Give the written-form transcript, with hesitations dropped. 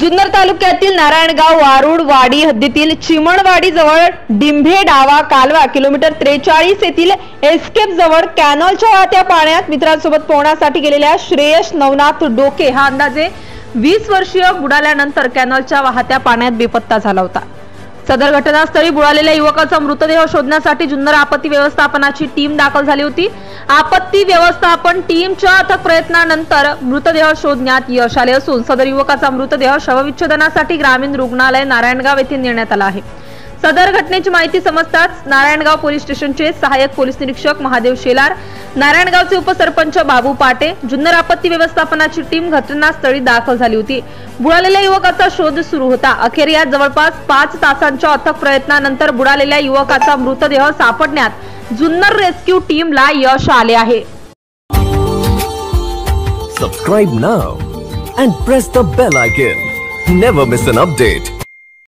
जुन्नर तालुक्यातील नारायणगाव वारुड वाडी हद्दीतील चिमणवाडी जवळ डिंभे डावा कालवा किलोमीटर 43 येथील एस्केप जवळ कॅनॉलच्या वाहत्या पाण्यात मित्रांसोबत पोहण्यासाठी गेलेल्या श्रेयश नवनाथ डोके हा अंदाजे 20 वर्षीय बुडाल्यानंतर कॅनॉलच्या वाहत्या पाण्यात बेपत्ता झाला होता। सदर घटनास्थळी बुडालेल्या युवकाचा मृतदेह शोधण्यासाठी जुन्नर आपत्ती व्यवस्थापनाची टीम दाखल झाली होती। आपत्ती व्यवस्थापन टीमच्या अथक प्रयत्नानंतर मृतदेह शोधण्यात यश आले असून सदर युवकाचा मृतदेह शवविच्छेदनासाठी ग्रामीण रुग्णालय नारायणगाव येथे नेण्यात आला आहे। सदर घटनेची माहिती समजताच नारायणगाव पोलीस स्टेशनचे सहाय्यक पोलीस निरीक्षक महादेव शेलार, नारायणगावचे उपसरपंच बाबू पाटे, जुन्नर आपत्ती व्यवस्थापनाची टीम घटनास्थळी दाखल झाली होती। बुडालेल्या युवकाचा शोध सुरू होता। अखेर या जवळपास 5 तासांच्या अथक प्रयत्नानंतर बुडालेल्या युवकाचा मृतदेह सापडण्यात जुन्नर रेस्क्यू टीमला यश आले आहे। Subscribe now and press the bell icon. Never miss an update.